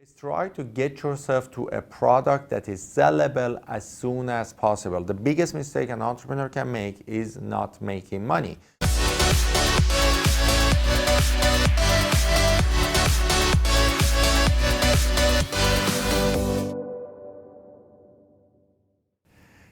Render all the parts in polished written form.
is try to get yourself to a product that is sellable as soon as possible. The biggest mistake an entrepreneur can make is not making money.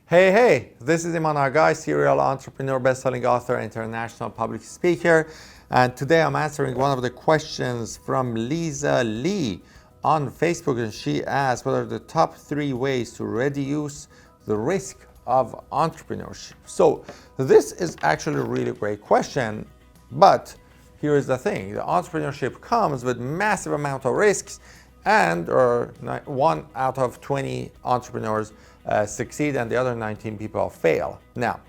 Hey, this is Iman Aghay, serial entrepreneur, best-selling author, international public speaker. And today I'm answering one of the questions from Lisa Lee on Facebook, and she asked, what are the top 3 ways to reduce the risk of entrepreneurship? So this is actually a really great question, but here is the thing. The entrepreneurship comes with massive amount of risks, and 1 out of 20 entrepreneurs succeed and the other 19 people fail. Now,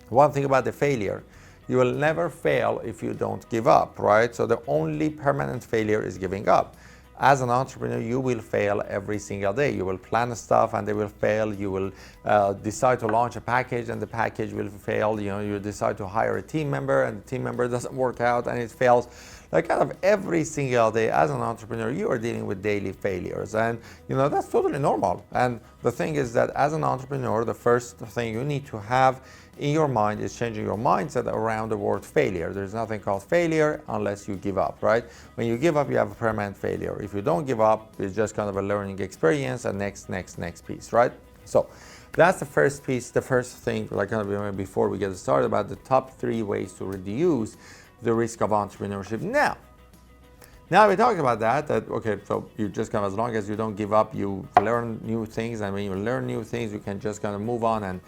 one thing about the failure, you will never fail if you don't give up, right? So the only permanent failure is giving up. As an entrepreneur, you will fail every single day. You will plan stuff and they will fail. You will decide to launch a package and the package will fail. You decide to hire a team member and the team member doesn't work out and it fails. Like kind of every single day as an entrepreneur, you are dealing with daily failures, and that's totally normal. And the thing is that as an entrepreneur, the first thing you need to have in your mind is changing your mindset around the word failure. There's nothing called failure unless you give up, right? When you give up, you have a permanent failure. If you don't give up, it's just kind of a learning experience, and next piece, right? So that's the first piece, the first thing, like kind of before we get started, about the top 3 ways to reduce the risk of entrepreneurship. Now we talked about that, okay, so you just kind of, as long as you don't give up, you learn new things, and when you learn new things, you can just kind of move on and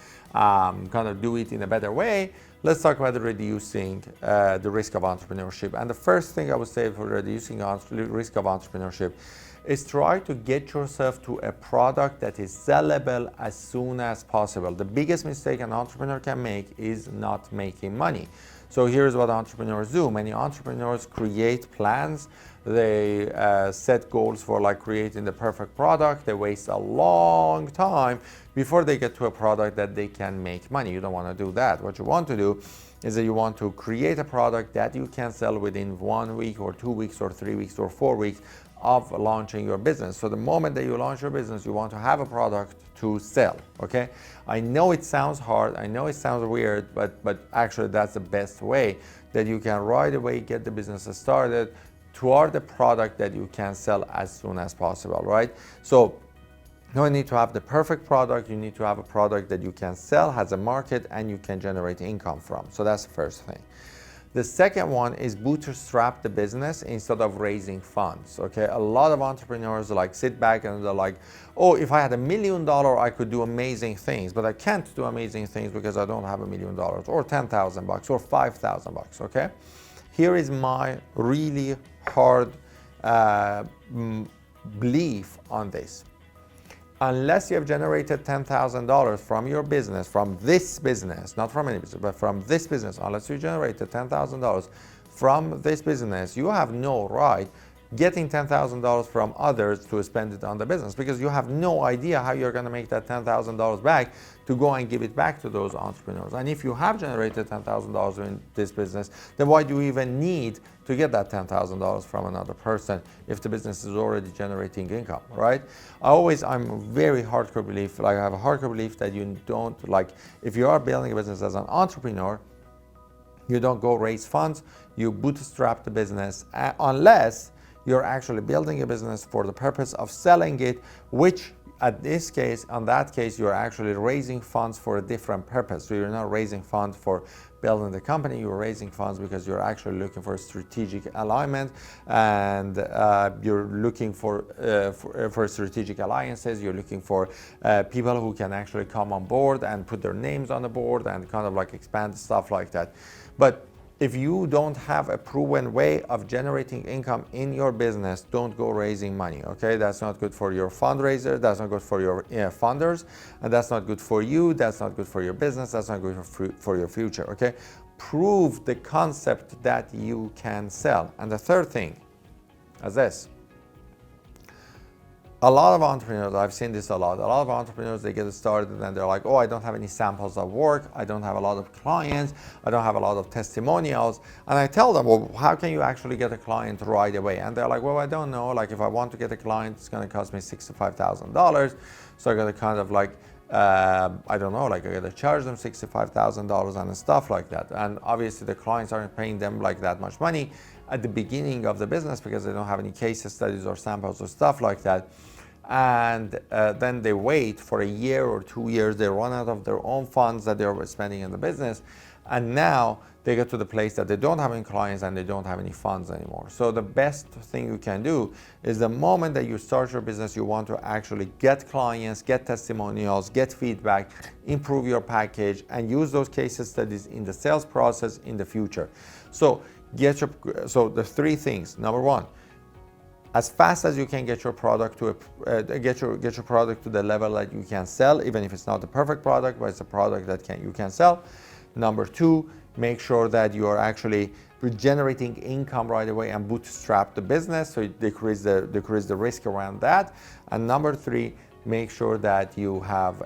kind of do it in a better way. Let's talk about reducing the risk of entrepreneurship. And the first thing I would say for reducing the risk of entrepreneurship is try to get yourself to a product that is sellable as soon as possible. The biggest mistake an entrepreneur can make is not making money. So here's what entrepreneurs do. Many entrepreneurs create plans. They set goals for like creating the perfect product. They waste a long time before they get to a product that they can make money. You don't want to do that. What you want to do is that you want to create a product that you can sell within 1 week or 2 weeks or 3 weeks or 4 weeks of launching your business. So the moment that you launch your business, you want to have a product to sell, okay? I know it sounds hard, I know it sounds weird, but actually that's the best way that you can right away get the business started toward the product that you can sell as soon as possible, right? So you need to have the perfect product, you need to have a product that you can sell, has a market, and you can generate income from. So that's the first thing. The second one is bootstrap the business instead of raising funds, okay? A lot of entrepreneurs like sit back and they're like, oh, if I had $1 million, I could do amazing things, but I can't do amazing things because I don't have $1 million or 10,000 bucks or 5,000 bucks, okay? Here is my really hard belief on this. Unless you have generated $10,000 from your business, from this business, not from any business, but from this business, unless you generated $10,000 from this business, you have no right getting $10,000 from others to spend it on the business, because you have no idea how you're going to make that $10,000 back to go and give it back to those entrepreneurs. And if you have generated $10,000 in this business, then why do you even need to get that $10,000 from another person if the business is already generating income, right? I'm very hardcore belief, I have a hardcore belief that you don't, if you are building a business as an entrepreneur, you don't go raise funds, you bootstrap the business, unless you're actually building a business for the purpose of selling it, which on that case, you're actually raising funds for a different purpose. So you're not raising funds for building the company, you're raising funds because you're actually looking for strategic alignment, and you're looking for strategic alliances, you're looking for people who can actually come on board and put their names on the board and kind of like expand stuff like that. But if you don't have a proven way of generating income in your business, don't go raising money, okay? That's not good for your fundraiser, that's not good for your funders, and that's not good for you, that's not good for your business, that's not good for your future, okay? Prove the concept that you can sell. And the third thing is this. a lot of entrepreneurs, I've seen this a lot of entrepreneurs, they get started and they're like, oh, I don't have any samples of work, I don't have a lot of clients, I don't have a lot of testimonials. And I tell them, well, how can you actually get a client right away? And they're like, well, I don't know, like if I want to get a client, it's going to cost me $65,000. So I got to kind of like, I don't know, like I got to charge them $65,000 and stuff like that. And obviously the clients aren't paying them like that much money at the beginning of the business because they don't have any case studies or samples or stuff like that. And then they wait for a year or 2 years, they run out of their own funds that they're spending in the business, and now they get to the place that they don't have any clients and they don't have any funds anymore. So the best thing you can do is the moment that you start your business, you want to actually get clients, get testimonials, get feedback, improve your package, and use those case studies in the sales process in the future. So the three things. Number one, as fast as you can get your product to get your product to the level that you can sell, even if it's not the perfect product, but it's a product that you can sell. Number two, make sure that you are actually generating income right away and bootstrap the business, so you decrease the risk around that. And number three, make sure that you have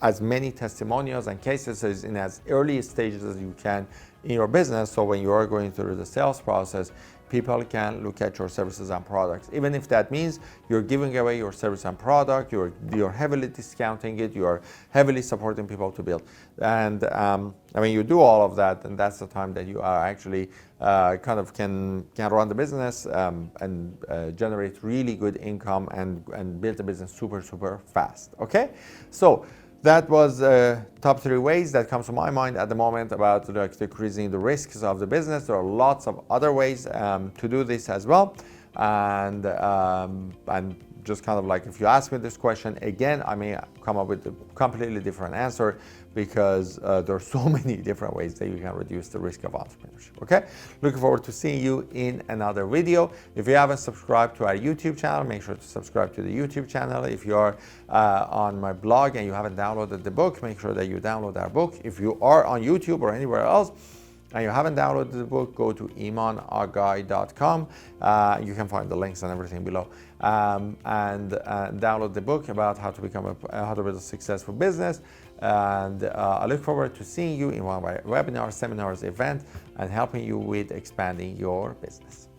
as many testimonials and cases in as early stages as you can in your business, so when you are going through the sales process, people can look at your services and products. Even if that means you're giving away your service and product, you're heavily discounting it, you're heavily supporting people to build. And I mean, you do all of that, and that's the time that you are actually kind of can run the business and generate really good income and build the business super fast. Okay, so that was top 3 ways that comes to my mind at the moment about like decreasing the risks of the business. There are lots of other ways to do this as well, and just kind of like if you ask me this question again, I may come up with a completely different answer because there are so many different ways that you can reduce the risk of entrepreneurship. Okay, looking forward to seeing you in another video. If you haven't subscribed to our YouTube channel, make sure to subscribe to the YouTube channel. If you are on my blog and you haven't downloaded the book, make sure that you download our book. If you are on YouTube or anywhere else and you haven't downloaded the book, go to imanagai.com. You can find the links and everything below, and download the book about how to build a successful business. And I look forward to seeing you in one of my webinars, seminars, events, and helping you with expanding your business.